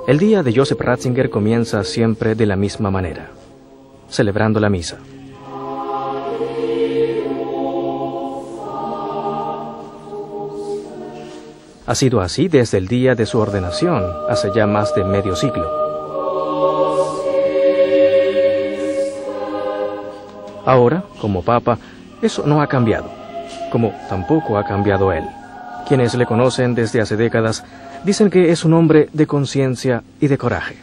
El día de Joseph Ratzinger comienza siempre de la misma manera, celebrando la misa. Ha sido así desde el día de su ordenación, hace ya más de medio siglo. Ahora, como Papa, eso no ha cambiado, como tampoco ha cambiado él. Quienes le conocen desde hace décadas dicen que es un hombre de conciencia y de coraje.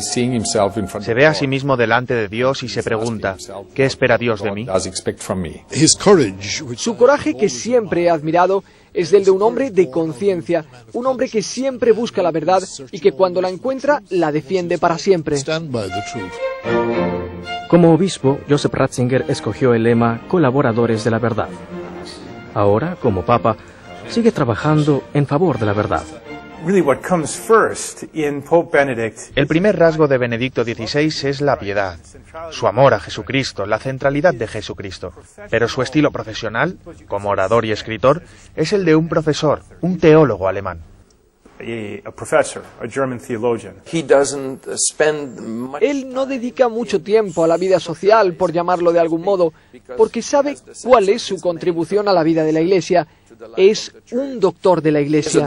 Se ve a sí mismo delante de Dios y se pregunta, ¿qué espera Dios de mí? Su coraje, que siempre he admirado, es el de un hombre de conciencia, un hombre que siempre busca la verdad y que cuando la encuentra, la defiende para siempre. Como obispo, Joseph Ratzinger escogió el lema Colaboradores de la Verdad. Ahora, como Papa, sigue trabajando en favor de la verdad. El primer rasgo de Benedicto XVI es la piedad, su amor a Jesucristo, la centralidad de Jesucristo. Pero su estilo profesional, como orador y escritor, es el de un profesor, un teólogo alemán. Él no dedica mucho tiempo a la vida social, por llamarlo de algún modo, porque sabe cuál es su contribución a la vida de la Iglesia. Es un doctor de la Iglesia.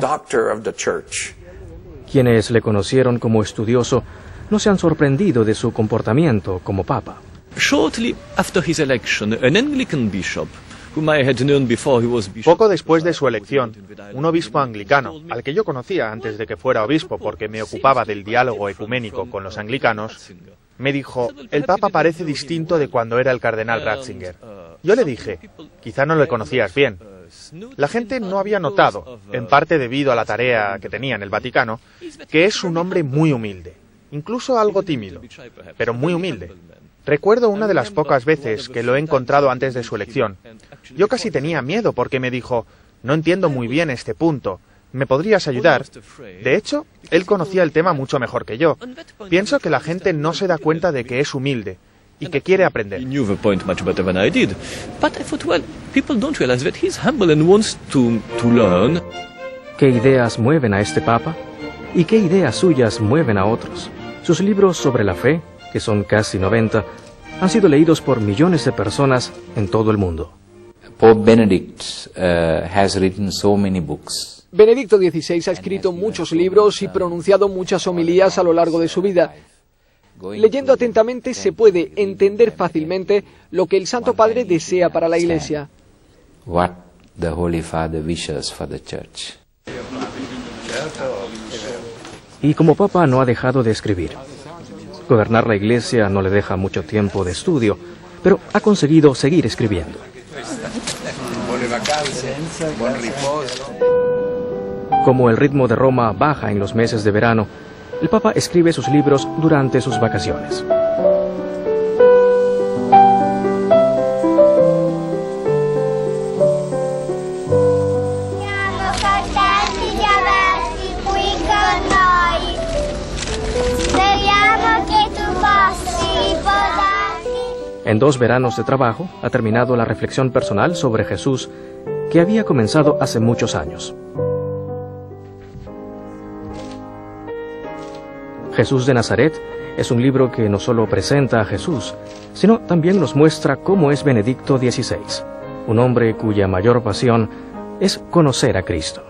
Quienes le conocieron como estudioso no se han sorprendido de su comportamiento como Papa. Shortly after his election, an Anglican bishop, whom I had known before he was bishop. Poco después de su elección, un obispo anglicano, al que yo conocía antes de que fuera obispo porque me ocupaba del diálogo ecuménico con los anglicanos, me dijo, el Papa parece distinto de cuando era el cardenal Ratzinger. Yo le dije, quizá no le conocías bien. La gente no había notado, en parte debido a la tarea que tenía en el Vaticano, que es un hombre muy humilde, incluso algo tímido, pero muy humilde. Recuerdo una de las pocas veces que lo he encontrado antes de su elección. Yo casi tenía miedo porque me dijo, no entiendo muy bien este punto, ¿me podrías ayudar? De hecho, él conocía el tema mucho mejor que yo. Pienso que la gente no se da cuenta de que es humilde y que quiere aprender. ¿Qué ideas mueven a este Papa? ¿Y qué ideas suyas mueven a otros? Sus libros sobre la fe, que son casi 90, han sido leídos por millones de personas en todo el mundo. Benedicto XVI ha escrito muchos libros y pronunciado muchas homilías a lo largo de su vida. Leyendo atentamente se puede entender fácilmente lo que el Santo Padre desea para la Iglesia. Y como Papa no ha dejado de escribir. Gobernar la Iglesia no le deja mucho tiempo de estudio, pero ha conseguido seguir escribiendo. Como el ritmo de Roma baja en los meses de verano, el Papa escribe sus libros durante sus vacaciones. En 2 veranos de trabajo ha terminado la reflexión personal sobre Jesús que había comenzado hace muchos años. Jesús de Nazaret es un libro que no solo presenta a Jesús, sino también nos muestra cómo es Benedicto XVI, un hombre cuya mayor pasión es conocer a Cristo.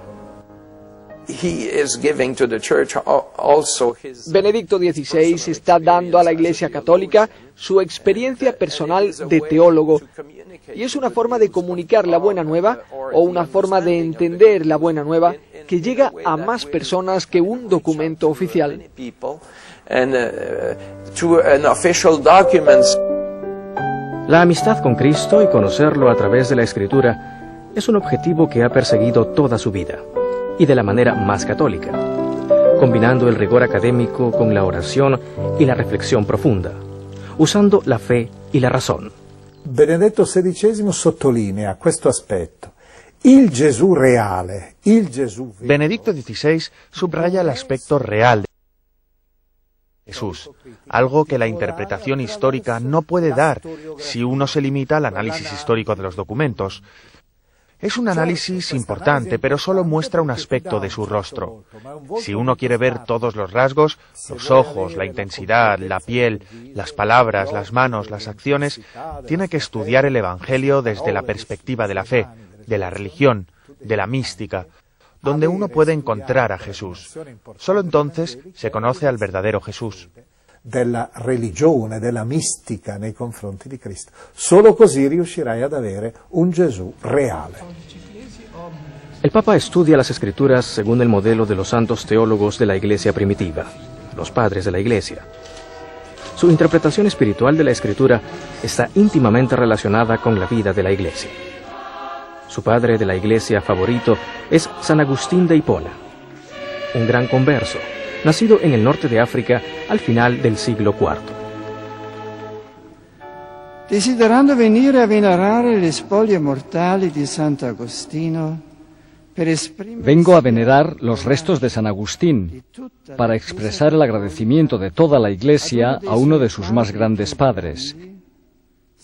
Benedicto XVI está dando a la Iglesia Católica su experiencia personal de teólogo, y es una forma de comunicar la buena nueva o una forma de entender la buena nueva que llega a más personas que un documento oficial. La amistad con Cristo y conocerlo a través de la Escritura es un objetivo que ha perseguido toda su vida, y de la manera más católica, combinando el rigor académico con la oración y la reflexión profunda, usando la fe y la razón. Benedetto XVI sottolinea questo aspetto. Il Gesù reale, il Gesù vero. Benedicto XVI subraya el aspecto real de Jesús, algo que la interpretación histórica no puede dar si uno se limita al análisis histórico de los documentos. Es un análisis importante, pero solo muestra un aspecto de su rostro. Si uno quiere ver todos los rasgos, los ojos, la intensidad, la piel, las palabras, las manos, las acciones, tiene que estudiar el Evangelio desde la perspectiva de la fe, de la religión, de la mística, donde uno puede encontrar a Jesús. Solo entonces se conoce al verdadero Jesús. Della religione, della mistica nei confronti di Cristo. Solo così riuscirai ad avere un Gesù reale. El Papa estudia las Escrituras según el modelo de los santos teólogos de la Iglesia primitiva, los padres de la Iglesia. Su interpretación espiritual de la Escritura está íntimamente relacionada con la vida de la Iglesia. Su padre de la Iglesia favorito es San Agustín de Hipona, un gran converso, nacido en el norte de África al final del siglo IV. Desiderando venire a venerare le spoglie mortali di Sant'Agostino, vengo a venerar los restos de San Agustín para expresar el agradecimiento de toda la Iglesia a uno de sus más grandes padres,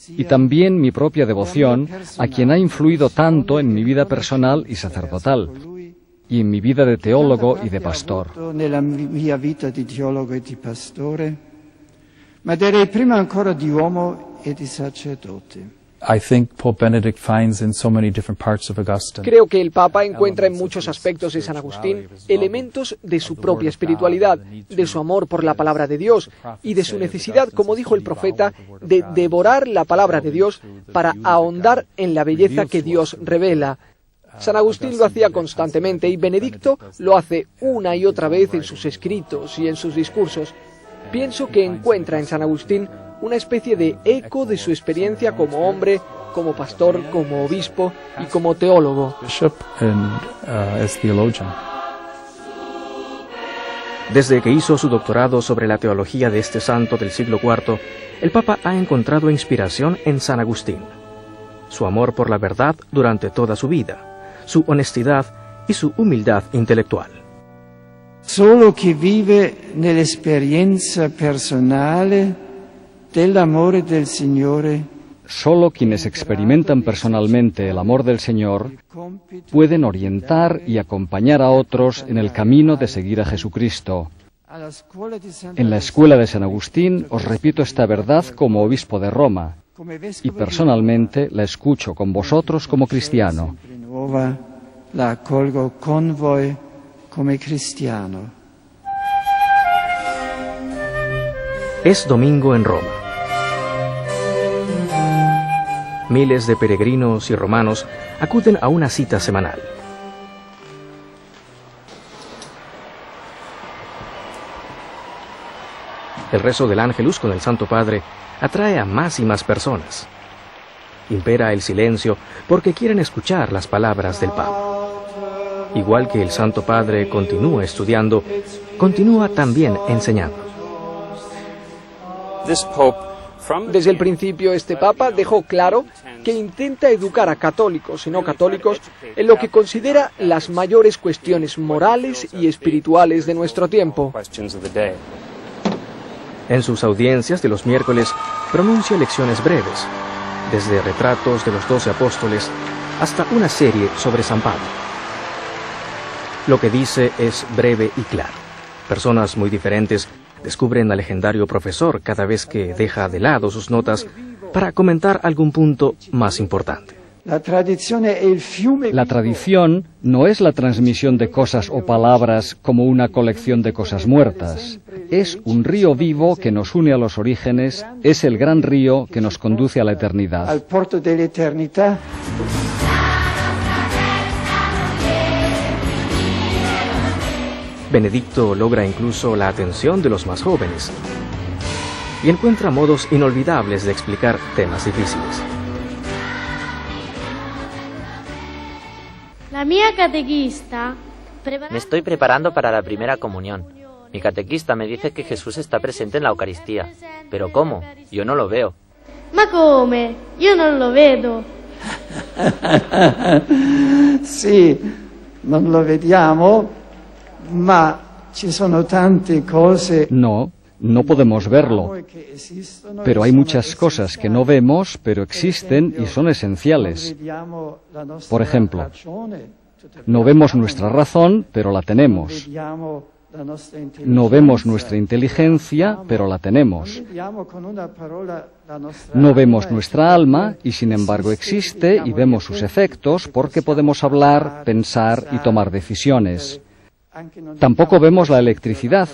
y también mi propia devoción a quien ha influido tanto en mi vida personal y sacerdotal, y en mi vida de teólogo y de pastor. Nella mia vita di teologo e di pastore, ma direi prima ancora di uomo e di sacerdote. Creo que el Papa encuentra en muchos aspectos de San Agustín elementos de su propia espiritualidad, de su amor por la palabra de Dios y de su necesidad, como dijo el profeta, de devorar la palabra de Dios para ahondar en la belleza que Dios revela. San Agustín lo hacía constantemente y Benedicto lo hace una y otra vez en sus escritos y en sus discursos. Pienso que encuentra en San Agustín una especie de eco de su experiencia como hombre, como pastor, como obispo y como teólogo. Desde que hizo su doctorado sobre la teología de este santo del siglo IV, el Papa ha encontrado inspiración en San Agustín. Su amor por la verdad durante toda su vida, su honestidad y su humildad intelectual. Solo chi vive nell'esperienza personale dell'amore del Signore, solo quienes experimentan personalmente el amor del Señor pueden orientar y acompañar a otros en el camino de seguir a Jesucristo. En la escuela de San Agustín os repito esta verdad como obispo de Roma y personalmente la escucho con vosotros como cristiano. La accolgo con voi come cristiano. Es domingo en Roma. Miles de peregrinos y romanos acuden a una cita semanal. El rezo del Ángelus con el Santo Padre atrae a más y más personas. Impera el silencio porque quieren escuchar las palabras del Papa. Igual que el Santo Padre continúa estudiando, continúa también enseñando. Desde el principio, este Papa dejó claro que intenta educar a católicos y no católicos en lo que considera las mayores cuestiones morales y espirituales de nuestro tiempo. En sus audiencias de los miércoles pronuncia lecciones breves, desde retratos de los 12 apóstoles hasta una serie sobre San Pablo. Lo que dice es breve y claro. Personas muy diferentes descubren al legendario profesor cada vez que deja de lado sus notas para comentar algún punto más importante. La tradición no es la transmisión de cosas o palabras como una colección de cosas muertas. Es un río vivo que nos une a los orígenes, es el gran río que nos conduce a la eternidad. Al porto de la eternidad. Benedicto logra incluso la atención de los más jóvenes y encuentra modos inolvidables de explicar temas difíciles. La mía catequista... Me estoy preparando para la primera comunión. Mi catequista me dice que Jesús está presente en la Eucaristía. ¿Pero cómo? Yo no lo veo. Ma come? Io non lo vedo. Sì, non lo vediamo, ma ci sono tante cose. No, No podemos verlo, pero hay muchas cosas que no vemos, pero existen y son esenciales. Por ejemplo, no vemos nuestra razón, pero la tenemos. No vemos nuestra inteligencia, pero la tenemos. No vemos nuestra alma, y sin embargo existe, y vemos sus efectos, porque podemos hablar, pensar y tomar decisiones. Tampoco vemos la electricidad,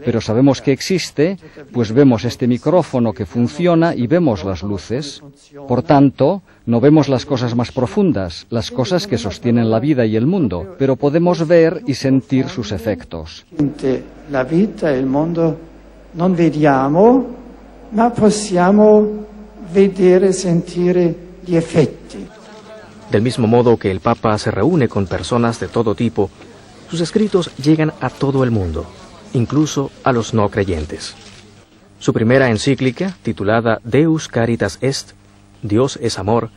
pero sabemos que existe, pues vemos este micrófono que funciona y vemos las luces. Por tanto, no vemos las cosas más profundas, las cosas que sostienen la vida y el mundo, pero podemos ver y sentir sus efectos. La vita e il mondo non vediamo, ma possiamo vedere e sentire gli effetti. Del mismo modo que el Papa se reúne con personas de todo tipo, sus escritos llegan a todo el mundo, incluso a los no creyentes. Su primera encíclica, titulada Deus Caritas Est, Dios es amor,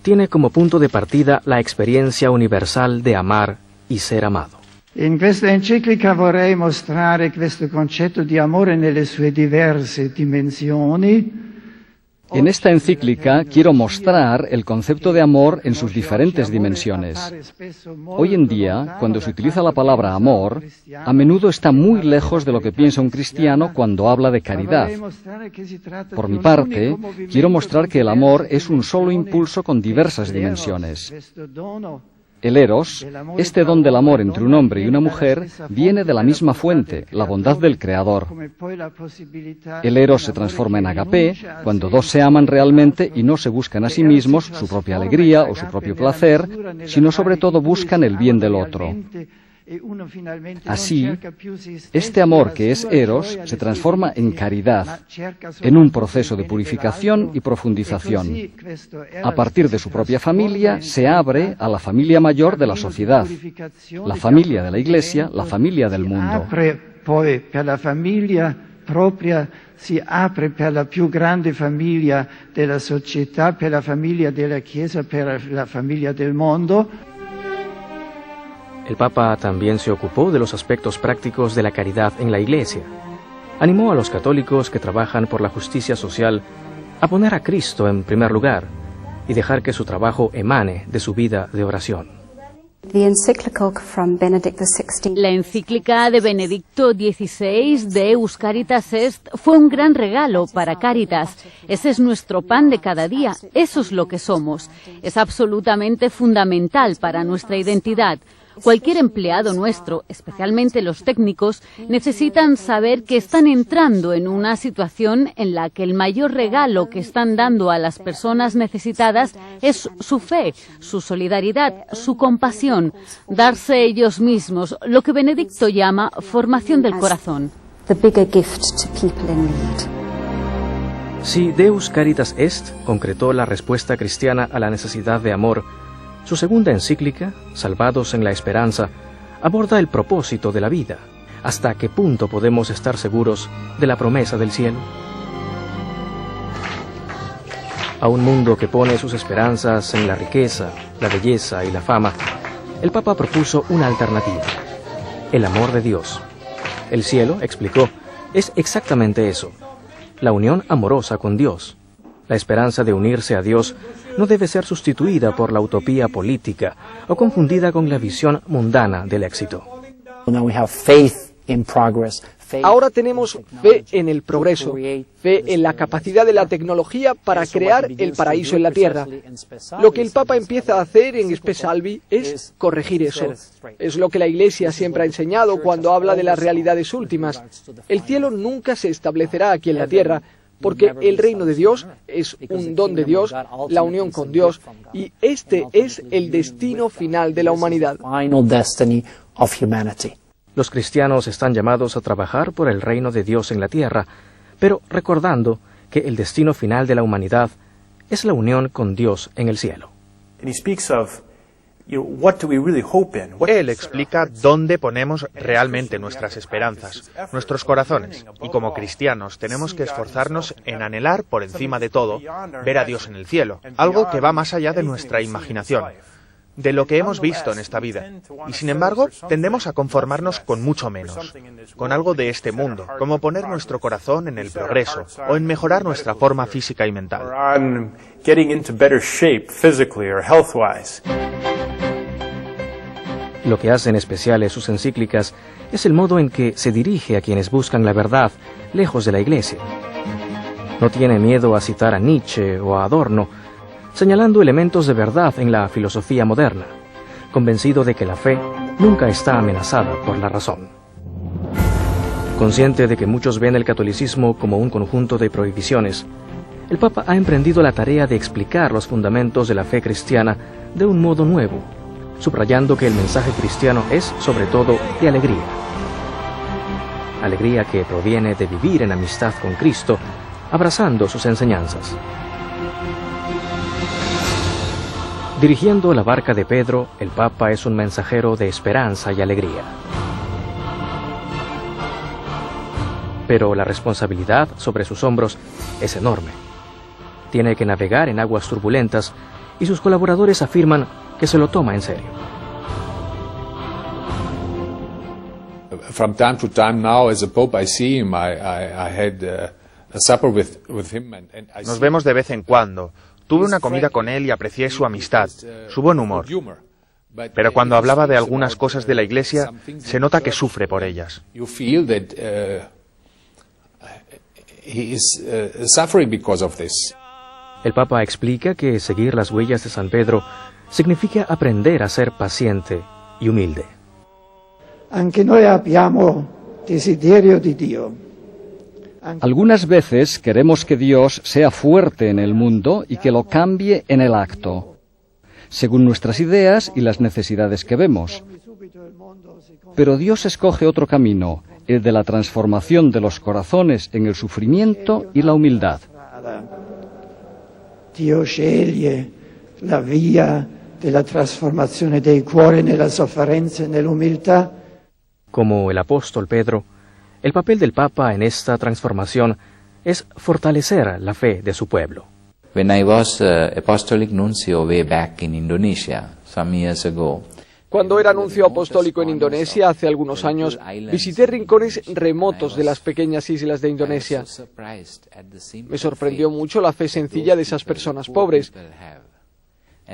tiene como punto de partida la experiencia universal de amar y ser amado. In questa enciclica vorrei mostrare questo concetto di amore nelle sue diverse dimensioni. En esta encíclica quiero mostrar el concepto de amor en sus diferentes dimensiones. Hoy en día, cuando se utiliza la palabra amor, a menudo está muy lejos de lo que piensa un cristiano cuando habla de caridad. Por mi parte, quiero mostrar que el amor es un solo impulso con diversas dimensiones. El eros, este don del amor entre un hombre y una mujer, viene de la misma fuente, la bondad del Creador. El eros se transforma en agape cuando dos se aman realmente y no se buscan a sí mismos su propia alegría o su propio placer, sino sobre todo buscan el bien del otro. Así, este amor que es eros se transforma en caridad, en un proceso de purificación y profundización. A partir de su propia familia se abre a la familia mayor de la sociedad, la familia de la Iglesia, la familia del mundo. Poi per la famiglia propria si apre per la più grande famiglia della società, per la famiglia della Chiesa, per la famiglia del mondo. El Papa también se ocupó de los aspectos prácticos de la caridad en la Iglesia. Animó a los católicos que trabajan por la justicia social a poner a Cristo en primer lugar y dejar que su trabajo emane de su vida de oración. La encíclica de Benedicto XVI, Deus Caritas Est, fue un gran regalo para Cáritas. Ese es nuestro pan de cada día, eso es lo que somos. Es absolutamente fundamental para nuestra identidad. Cualquier empleado nuestro, especialmente los técnicos, necesitan saber que están entrando en una situación en la que el mayor regalo que están dando a las personas necesitadas es su fe, su solidaridad, su compasión, darse ellos mismos, lo que Benedicto llama formación del corazón. Si Deus Caritas Est concretó la respuesta cristiana a la necesidad de amor, su segunda encíclica, Salvados en la Esperanza, aborda el propósito de la vida. ¿Hasta qué punto podemos estar seguros de la promesa del cielo? A un mundo que pone sus esperanzas en la riqueza, la belleza y la fama, el Papa propuso una alternativa: el amor de Dios. El cielo, explicó, es exactamente eso, la unión amorosa con Dios. La esperanza de unirse a Dios no debe ser sustituida por la utopía política o confundida con la visión mundana del éxito. Ahora tenemos fe en el progreso, fe en la capacidad de la tecnología para crear el paraíso en la tierra. Lo que el Papa empieza a hacer en Spe Salvi es corregir eso. Es lo que la Iglesia siempre ha enseñado cuando habla de las realidades últimas. El cielo nunca se establecerá aquí en la tierra, porque el reino de Dios es un don de Dios, la unión con Dios, y este es el destino final de la humanidad. Los cristianos están llamados a trabajar por el reino de Dios en la tierra, pero recordando que el destino final de la humanidad es la unión con Dios en el cielo. Él explica dónde ponemos realmente nuestras esperanzas, nuestros corazones, y como cristianos tenemos que esforzarnos en anhelar por encima de todo ver a Dios en el cielo, algo que va más allá de nuestra imaginación. de lo que hemos visto en esta vida. Y sin embargo, tendemos a conformarnos con mucho menos, con algo de este mundo, como poner nuestro corazón en el progreso o en mejorar nuestra forma física y mental. Lo que hacen especiales sus encíclicas es el modo en que se dirige a quienes buscan la verdad lejos de la Iglesia. No tiene miedo a citar a Nietzsche o a Adorno, señalando elementos de verdad en la filosofía moderna, convencido de que la fe nunca está amenazada por la razón. Consciente de que muchos ven el catolicismo como un conjunto de prohibiciones, el Papa ha emprendido la tarea de explicar los fundamentos de la fe cristiana de un modo nuevo, subrayando que el mensaje cristiano es, sobre todo, de alegría. Alegría que proviene de vivir en amistad con Cristo, abrazando sus enseñanzas. Dirigiendo la barca de Pedro, el Papa es un mensajero de esperanza y alegría. Pero la responsabilidad sobre sus hombros es enorme. Tiene que navegar en aguas turbulentas y sus colaboradores afirman que se lo toma en serio. From time to time now, as a pope, I see him. I had a supper with him, and Nos vemos de vez en cuando. Tuve una comida con él y aprecié su amistad, su buen humor. Pero cuando hablaba de algunas cosas de la Iglesia, se nota que sufre por ellas. You feel that he is suffering because of this. El Papa explica que seguir las huellas de San Pedro significa aprender a ser paciente y humilde. Anche noi abbiamo desiderio di Dio. Algunas veces queremos que Dios sea fuerte en el mundo y que lo cambie en el acto, según nuestras ideas y las necesidades que vemos. Pero Dios escoge otro camino, el de la transformación de los corazones en el sufrimiento y la humildad. Dio sceglie la via della trasformazione dei cuori nella sofferenza e nell'umiltà. Como el apóstol Pedro, el papel del Papa en esta transformación es fortalecer la fe de su pueblo. When I was apostolic nuncio way back in Indonesia some years ago, cuando era nuncio apostólico en Indonesia hace algunos años, visité rincones remotos de las pequeñas islas de Indonesia. Me sorprendió mucho la fe sencilla de esas personas pobres.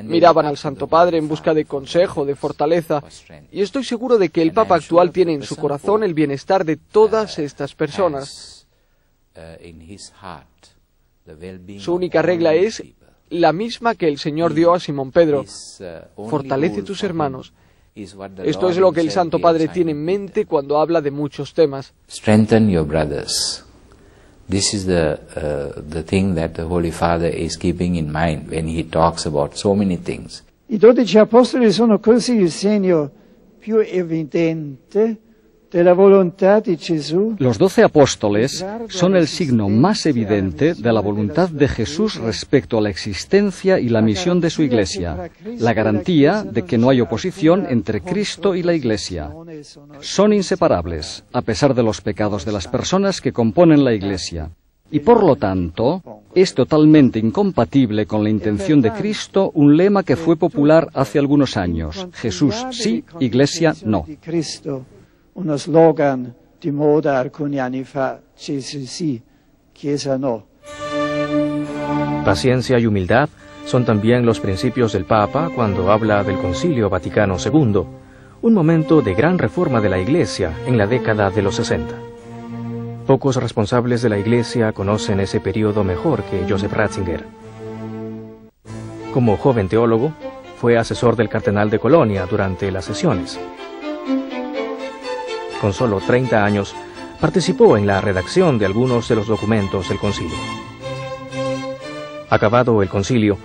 Miraban al Santo Padre en busca de consejo, de fortaleza, y estoy seguro de que el Papa actual tiene en su corazón el bienestar de todas estas personas. Su única regla es la misma que el Señor dio a Simón Pedro: fortalece tus hermanos. Esto es lo que el Santo Padre tiene en mente cuando habla de muchos temas. Strengthen your brothers. This is the thing that the Holy Father is keeping in mind when he talks about so many things. I 12 apostoli sono così il segno più evidente della volontà di Gesù. Los 12 apóstoles son el signo más evidente de la voluntad de Jesús respecto a la existencia y la misión de su Iglesia, la garantía de que no hay oposición entre Cristo y la Iglesia. Son inseparables, a pesar de los pecados de las personas que componen la Iglesia. Y por lo tanto, es totalmente incompatible con la intención de Cristo un lema que fue popular hace algunos años: Jesús sí, Iglesia no. Uno slogan di moda alcuni anni fa: Gesù sì, Chiesa no. Paciencia y humildad son también los principios del Papa cuando habla del Concilio Vaticano II, un momento de gran reforma de la Iglesia en la década de los 60. Pocos responsables de la Iglesia conocen ese periodo mejor que Joseph Ratzinger. Como joven teólogo, fue asesor del cardenal de Colonia durante las sesiones. Con solo 30 años, participó en la redacción de algunos de los documentos del concilio. Acabado el concilio,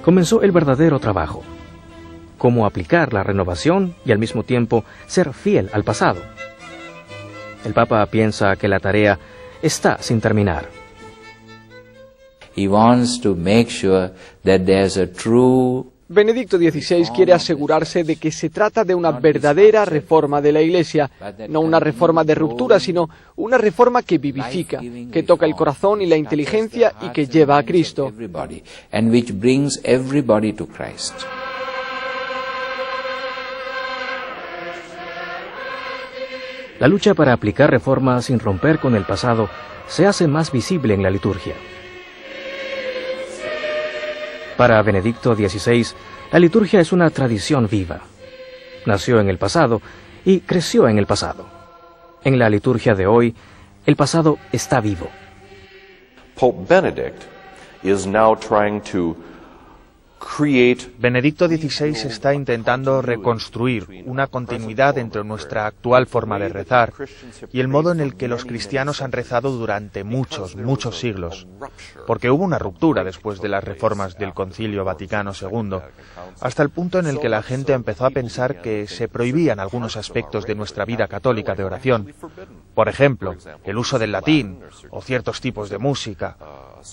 comenzó el verdadero trabajo: cómo aplicar la renovación y al mismo tiempo ser fiel al pasado. El Papa piensa que la tarea está sin terminar. He wants to make sure that there's a true Benedicto XVI quiere asegurarse de que se trata de una verdadera reforma de la Iglesia, no una reforma de ruptura, sino una reforma que vivifica, que toca el corazón y la inteligencia y que lleva a Cristo. La lucha para aplicar reformas sin romper con el pasado se hace más visible en la liturgia. Para Benedicto XVI, la liturgia es una tradición viva. Nació en el pasado y creció en el pasado. En la liturgia de hoy, el pasado está vivo. Pope Benedict is now trying to Benedicto XVI está intentando reconstruir una continuidad entre nuestra actual forma de rezar y el modo en el que los cristianos han rezado durante muchos siglos, porque hubo una ruptura después de las reformas del Concilio Vaticano II, hasta el punto en el que la gente empezó a pensar que se prohibían algunos aspectos de nuestra vida católica de oración. Por ejemplo, el uso del latín o ciertos tipos de música,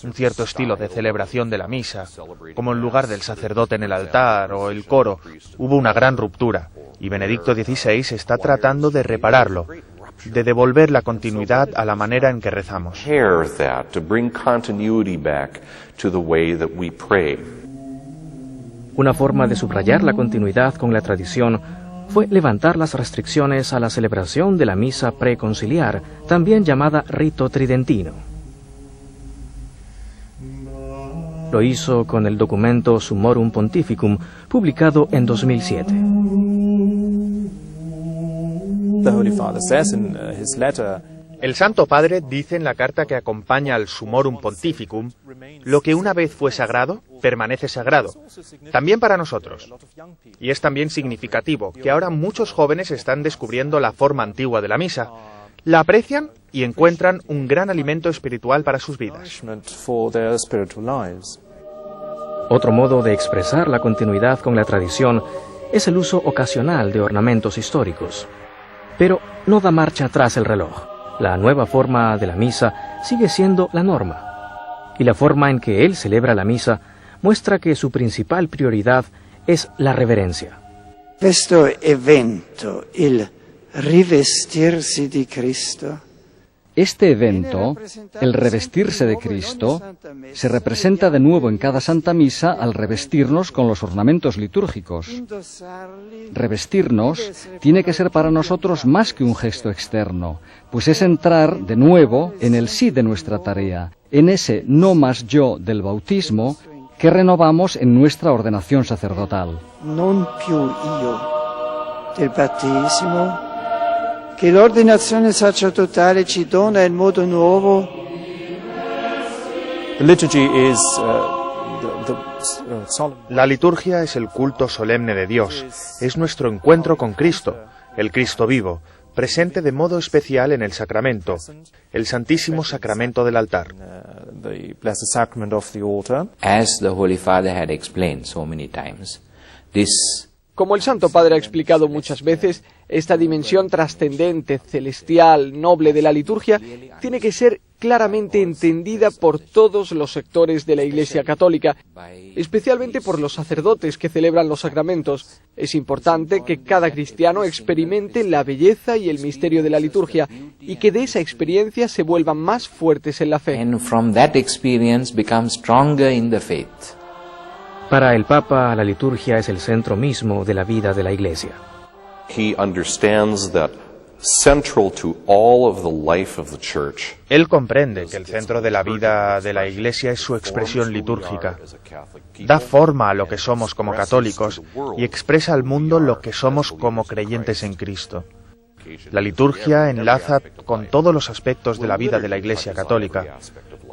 un cierto estilo de celebración de la misa, como en lugar del sacerdote en el altar o el coro. Hubo una gran ruptura y Benedicto XVI está tratando de repararlo, de devolver la continuidad a la manera en que rezamos. Una forma de subrayar la continuidad con la tradición fue levantar las restricciones a la celebración de la misa preconciliar, también llamada rito tridentino. Lo hizo con el documento Summorum Pontificum, publicado en 2007. El Santo Padre dice en la carta que acompaña al Summorum Pontificum: lo que una vez fue sagrado, permanece sagrado, también para nosotros. Y es también significativo que ahora muchos jóvenes están descubriendo la forma antigua de la misa, la aprecian y encuentran un gran alimento espiritual para sus vidas. Otro modo de expresar la continuidad con la tradición es el uso ocasional de ornamentos históricos. Pero no da marcha atrás el reloj. La nueva forma de la misa sigue siendo la norma. Y la forma en que él celebra la misa muestra que su principal prioridad es la reverencia. Questo evento, il rivestirsi di Cristo. Este evento, el revestirse de Cristo, se representa de nuevo en cada Santa Misa al revestirnos con los ornamentos litúrgicos. Revestirnos tiene que ser para nosotros más que un gesto externo, pues es entrar de nuevo en el sí de nuestra tarea, en ese no más yo del bautismo que renovamos en nuestra ordenación sacerdotal. Non più io del battesimo, che l'ordinazione sacerdotale ci dona il modo nuovo. La liturgia es el culto solemne de Dios, es nuestro encuentro con Cristo, el Cristo vivo, presente de modo especial en el sacramento, el Santísimo Sacramento del altar. As the Holy Father had explained so many times, this Como el Santo Padre ha explicado muchas veces, esta dimensión trascendente, celestial, noble de la liturgia tiene que ser claramente entendida por todos los sectores de la Iglesia Católica, especialmente por los sacerdotes que celebran los sacramentos. Es importante que cada cristiano experimente la belleza y el misterio de la liturgia y que de esa experiencia se vuelvan más fuertes en la fe. and from that experience become stronger in the faith. Para el Papa, la liturgia es el centro mismo de la vida de la Iglesia. He understands that central to all of the life of the church. Él comprende que el centro de la vida de la Iglesia es su expresión litúrgica. Da forma a lo que somos como católicos y expresa al mundo lo que somos como creyentes en Cristo. La liturgia enlaza con todos los aspectos de la vida de la Iglesia Católica.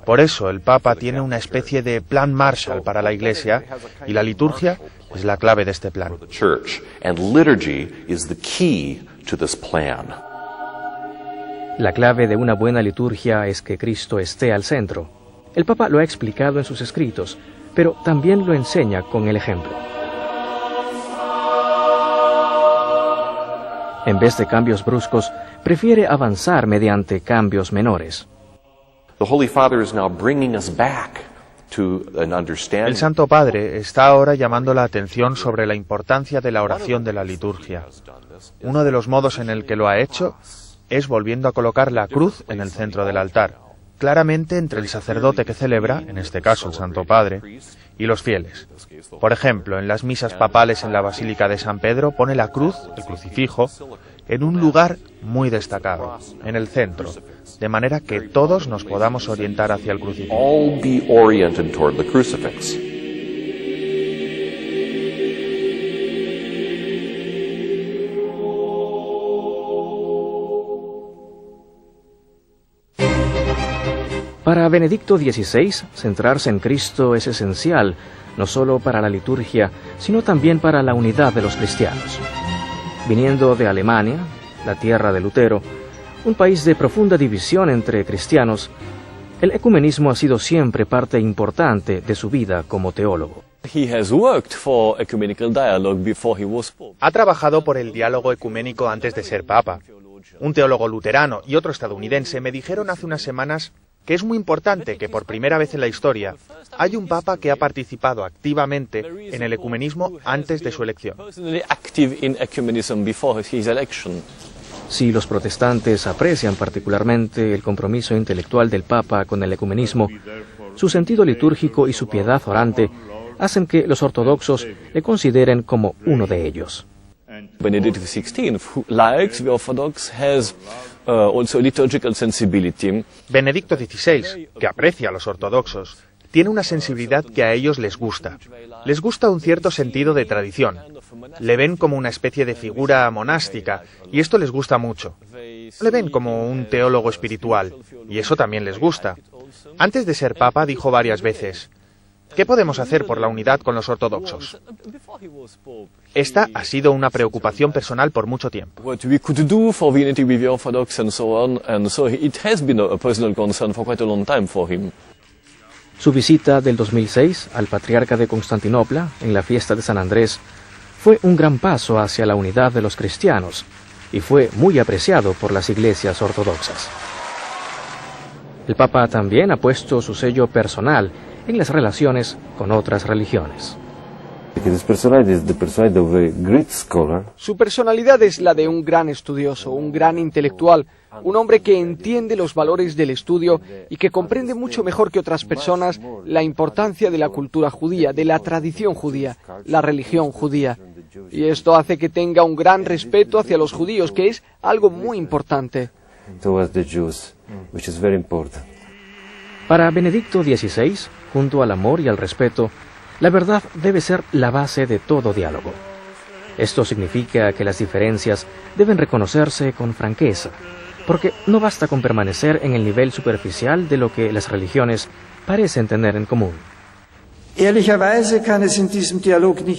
Por eso el Papa tiene una especie de plan Marshall para la Iglesia y la liturgia es la clave de este plan. La clave de una buena liturgia es que Cristo esté al centro. El Papa lo ha explicado en sus escritos, pero también lo enseña con el ejemplo. En vez de cambios bruscos, prefiere avanzar mediante cambios menores. El Santo Padre está ahora llamando la atención sobre la importancia de la oración de la liturgia. Uno de los modos en el que lo ha hecho es volviendo a colocar la cruz en el centro del altar. claramente entre el sacerdote que celebra, en este caso el Santo Padre, y los fieles. Por ejemplo, en las misas papales en la Basílica de San Pedro pone la cruz, el crucifijo, en un lugar muy destacado, en el centro, de manera que todos nos podamos orientar hacia el crucifijo. All be oriented toward the crucifix. Para Benedicto XVI, centrarse en Cristo es esencial, no solo para la liturgia, sino también para la unidad de los cristianos. Viniendo de Alemania, la tierra de Lutero, un país de profunda división entre cristianos, el ecumenismo ha sido siempre parte importante de su vida como teólogo. Ha trabajado por el diálogo ecuménico antes de ser papa. Un teólogo luterano y otro estadounidense me dijeron hace unas semanas que es muy importante que por primera vez en la historia hay un papa que ha participado activamente en el ecumenismo antes de su elección. Si los protestantes aprecian particularmente el compromiso intelectual del papa con el ecumenismo, su sentido litúrgico y su piedad orante hacen que los ortodoxos le consideren como uno de ellos. Benedict XVI, like the Orthodox, has also liturgical sensibility. Benedicto XVI, que aprecia a los ortodoxos, tiene una sensibilidad que a ellos les gusta. Les gusta un cierto sentido de tradición. Le ven como una especie de figura monástica, y esto les gusta mucho. Le ven como un teólogo espiritual, y eso también les gusta. Antes de ser papa dijo varias veces: ¿qué podemos hacer por la unidad con los ortodoxos? Esta ha sido una preocupación personal por mucho tiempo. What we could do for unity with the Orthodox and so on, and so it has been a personal concern for quite a long time for him. Su visita del 2006 al patriarca de Constantinopla, en la fiesta de San Andrés, fue un gran paso hacia la unidad de los cristianos y fue muy apreciado por las iglesias ortodoxas. El Papa también ha puesto su sello personal en las relaciones con otras religiones. Su personalidad es la de un gran estudioso, un gran intelectual, un hombre que entiende los valores del estudio y que comprende mucho mejor que otras personas la importancia de la cultura judía, de la tradición judía, la religión judía. Y esto hace que tenga un gran respeto hacia los judíos, que es algo muy importante. Para Benedicto XVI, junto al amor y al respeto, la verdad debe ser la base de todo diálogo. Esto significa que las diferencias deben reconocerse con franqueza, porque no basta con permanecer en el nivel superficial de lo que las religiones parecen tener en común.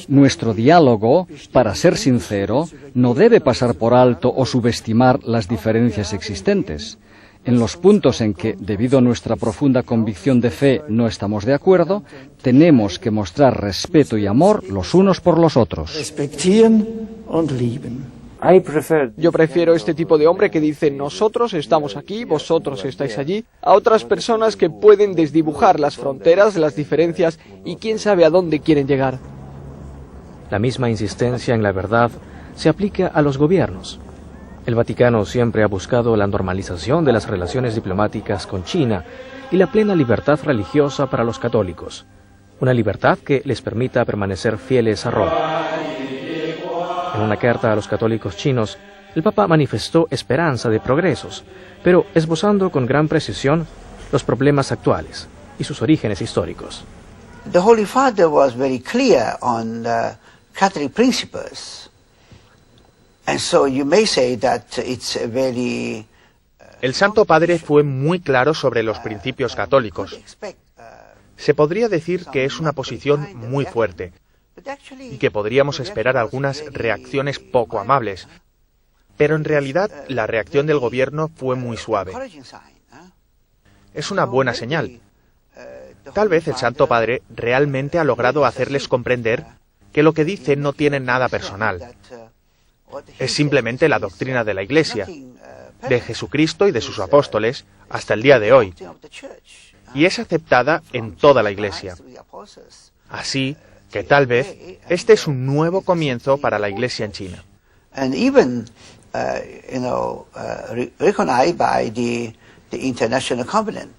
Nuestro diálogo, para ser sincero, no debe pasar por alto o subestimar las diferencias existentes. En los puntos en que, debido a nuestra profunda convicción de fe, no estamos de acuerdo, tenemos que mostrar respeto y amor los unos por los otros. Yo prefiero este tipo de hombre que dice: nosotros estamos aquí, vosotros estáis allí, a otras personas que pueden desdibujar las fronteras, las diferencias y quién sabe a dónde quieren llegar. La misma insistencia en la verdad se aplica a los gobiernos. El Vaticano siempre ha buscado la normalización de las relaciones diplomáticas con China y la plena libertad religiosa para los católicos, una libertad que les permita permanecer fieles a Roma. En una carta a los católicos chinos, el Papa manifestó esperanza de progresos, pero esbozando con gran precisión los problemas actuales y sus orígenes históricos. The Holy Father was very clear on Catholic principles. And so you may say that it's a very El Santo Padre fue muy claro sobre los principios católicos. Se podría decir que es una posición muy fuerte y que podríamos esperar algunas reacciones poco amables, pero en realidad la reacción del gobierno fue muy suave. Es una buena señal. Tal vez el Santo Padre realmente ha logrado hacerles comprender que lo que dice no tiene nada personal. Es simplemente la doctrina de la Iglesia, de Jesucristo y de sus apóstoles hasta el día de hoy, y es aceptada en toda la Iglesia. Así que tal vez este es un nuevo comienzo para la Iglesia en China. and even recognized by the international covenant.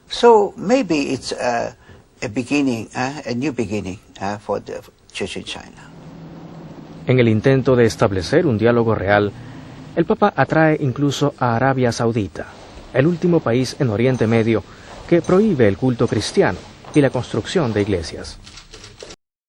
So maybe it's a beginning, a new beginning for the Church in China. En el intento de establecer un diálogo real, el Papa atrae incluso a Arabia Saudita, el último país en Oriente Medio que prohíbe el culto cristiano y la construcción de iglesias.